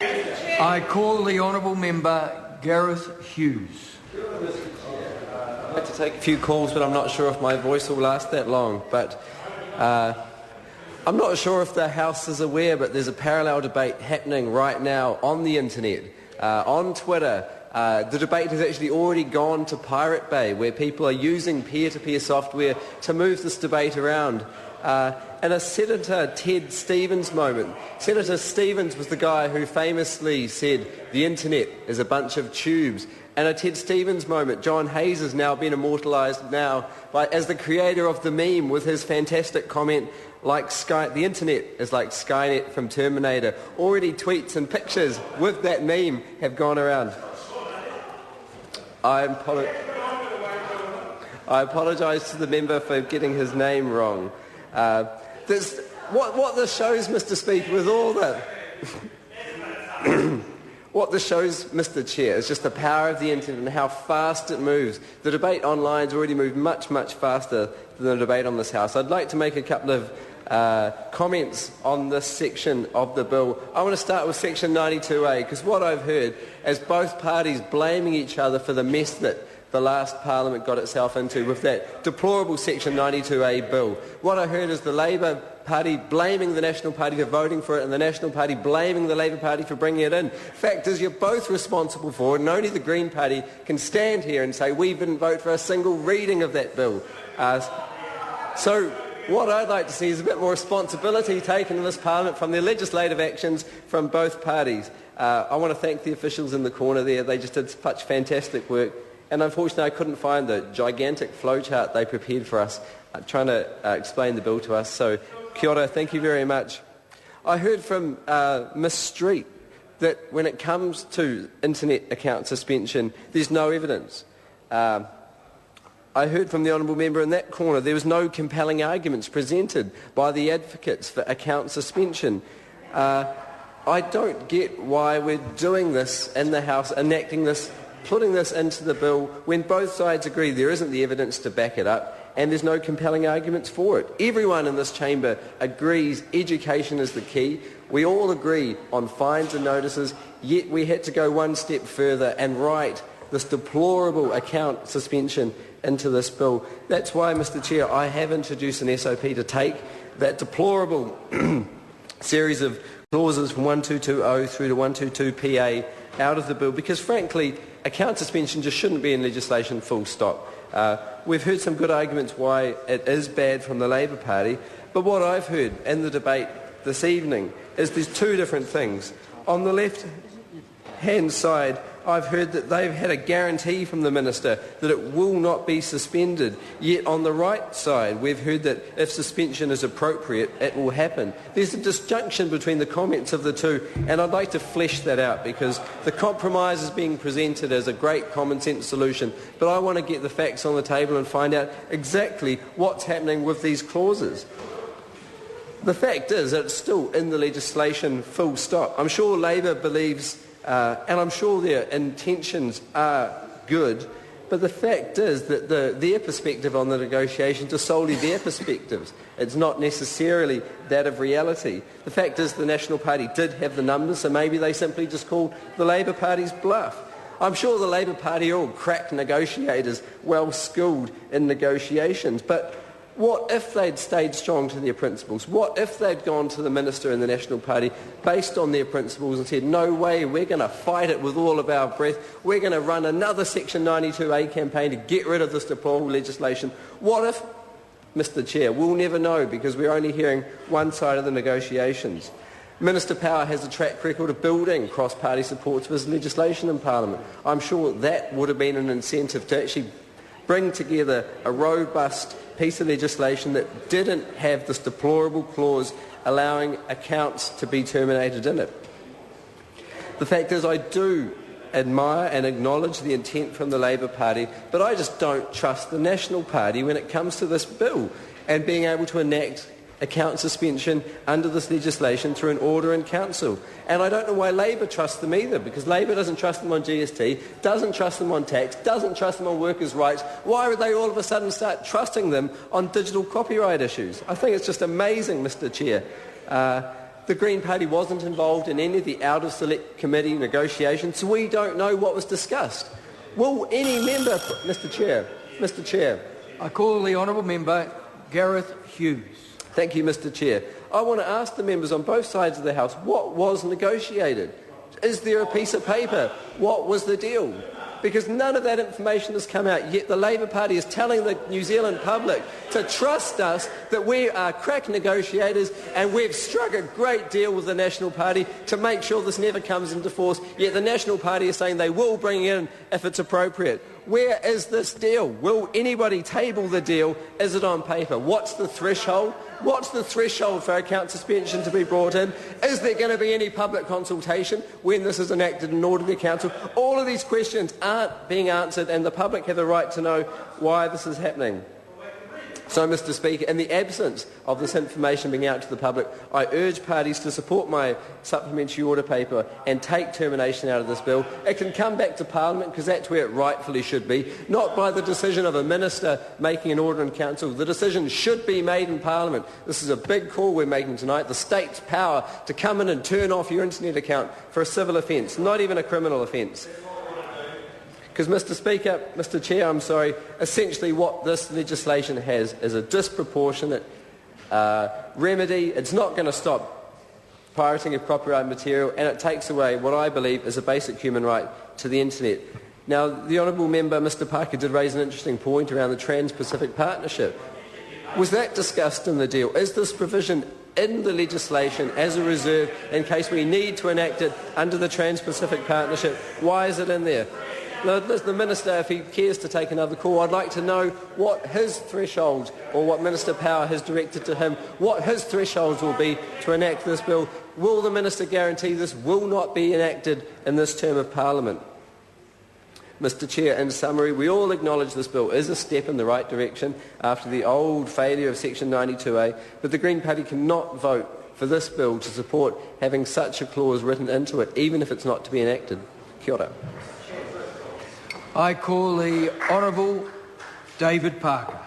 I call the Honourable Member Gareth Hughes. I'd like to take a few calls, but I'm not sure if my voice will last that long. But I'm not sure if the House is aware, but there's a parallel debate happening right now on the internet, on Twitter. The debate has actually already gone to Pirate Bay, where people are using peer-to-peer software to move this debate around. And a Senator Ted Stevens moment. Senator Stevens was the guy who famously said the internet is a bunch of tubes. And a Ted Stevens moment. John Hayes has now been immortalised as the creator of the meme with his fantastic comment, the internet is like Skynet from Terminator. Already tweets and pictures with that meme have gone around. I apologise to the member for getting his name wrong. What this shows, Mr. Speaker, with all that... What this shows, Mr. Chair, is just the power of the internet and how fast it moves. The debate online has already moved much, much faster than the debate on this House. I'd like to make a couple of comments on this section of the bill. I want to start with section 92A, because what I've heard is both parties blaming each other for the mess that the last Parliament got itself into with that deplorable section 92A bill. What I heard is the Labour Party blaming the National Party for voting for it and the National Party blaming the Labour Party for bringing it in. Fact is, you're both responsible for it, and only the Green Party can stand here and say we didn't vote for a single reading of that bill. So what I'd like to see is a bit more responsibility taken in this Parliament from their legislative actions from both parties. I want to thank the officials in the corner there. They just did such fantastic work. And unfortunately, I couldn't find the gigantic flowchart they prepared for us, trying to explain the bill to us. So, kia ora, thank you very much. I heard from Miss Street that when it comes to internet account suspension, there's no evidence. I heard from the Honourable Member in that corner there was no compelling arguments presented by the advocates for account suspension. I don't get why we're doing this in the House, enacting this, putting this into the bill when both sides agree there isn't the evidence to back it up and there's no compelling arguments for it. Everyone in this chamber agrees education is the key. We all agree on fines and notices, yet we had to go one step further and write this deplorable account suspension into this bill. That's why, Mr. Chair, I have introduced an SOP to take that deplorable series of clauses from 1220 through to 122PA out of the bill, because frankly account suspension just shouldn't be in legislation, full stop. We've heard some good arguments why it is bad from the Labour Party, but what I've heard in the debate this evening is there's two different things. On the left-hand side, I've heard that they've had a guarantee from the Minister that it will not be suspended. Yet on the right side, we've heard that if suspension is appropriate, it will happen. There's a disjunction between the comments of the two, and I'd like to flesh that out because the compromise is being presented as a great common sense solution, but I want to get the facts on the table and find out exactly what's happening with these clauses. The fact is that it's still in the legislation, full stop. I'm sure Labour believes and I'm sure their intentions are good, but the fact is that their perspective on the negotiations are solely their perspectives. It's not necessarily that of reality. The fact is the National Party did have the numbers, so maybe they simply just called the Labour Party's bluff. I'm sure the Labour Party are all crack negotiators, well skilled in negotiations, but what if they'd stayed strong to their principles? What if they'd gone to the Minister and the National Party based on their principles and said, no way, we're going to fight it with all of our breath, we're going to run another Section 92A campaign to get rid of this deplorable legislation? What if, Mr. Chair? We'll never know because we're only hearing one side of the negotiations. Minister Power has a track record of building cross-party support for his legislation in Parliament. I'm sure that would have been an incentive to actually bring together a robust piece of legislation that didn't have this deplorable clause allowing accounts to be terminated in it. The fact is I do admire and acknowledge the intent from the Labour Party, but I just don't trust the National Party when it comes to this bill and being able to enact account suspension under this legislation through an order in Council. And I don't know why Labour trusts them either, because Labour doesn't trust them on GST, doesn't trust them on tax, doesn't trust them on workers' rights. Why would they all of a sudden start trusting them on digital copyright issues? I think it's just amazing, Mr. Chair. The Green Party wasn't involved in any of the out-of-select committee negotiations, so we don't know what was discussed. Will any member... Mr Chair. I call the honourable member Gareth Hughes. Thank you, Mr Chair. I want to ask the members on both sides of the House, what was negotiated? Is there a piece of paper? What was the deal? Because none of that information has come out, yet the Labour Party is telling the New Zealand public to trust us that we are crack negotiators and we've struck a great deal with the National Party to make sure this never comes into force, yet the National Party is saying they will bring it in if it's appropriate. Where is this deal? Will anybody table the deal? Is it on paper? What's the threshold? What's the threshold for account suspension to be brought in? Is there going to be any public consultation when this is enacted in order to council? All of these questions aren't being answered and the public have the right to know why this is happening. So, Mr Speaker, in the absence of this information being out to the public, I urge parties to support my supplementary order paper and take termination out of this bill. It can come back to Parliament because that's where it rightfully should be, not by the decision of a minister making an order in council. The decision should be made in Parliament. This is a big call we're making tonight. The state's power to come in and turn off your internet account for a civil offence, not even a criminal offence. Because, Mr Chair, essentially what this legislation has is a disproportionate remedy. It's not going to stop pirating of copyright material, and it takes away what I believe is a basic human right to the internet. Now, the honourable member, Mr Parker, did raise an interesting point around the Trans-Pacific Partnership. Was that discussed in the deal? Is this provision in the legislation as a reserve in case we need to enact it under the Trans-Pacific Partnership? Why is it in there? Now, the Minister, if he cares to take another call, I'd like to know what his threshold, or what Minister Power has directed to him, what his thresholds will be to enact this bill. Will the Minister guarantee this will not be enacted in this term of Parliament? Mr Chair, in summary, we all acknowledge this bill is a step in the right direction after the old failure of Section 92A, but the Green Party cannot vote for this bill to support having such a clause written into it, even if it's not to be enacted. Kia ora. I call the Honourable David Parker.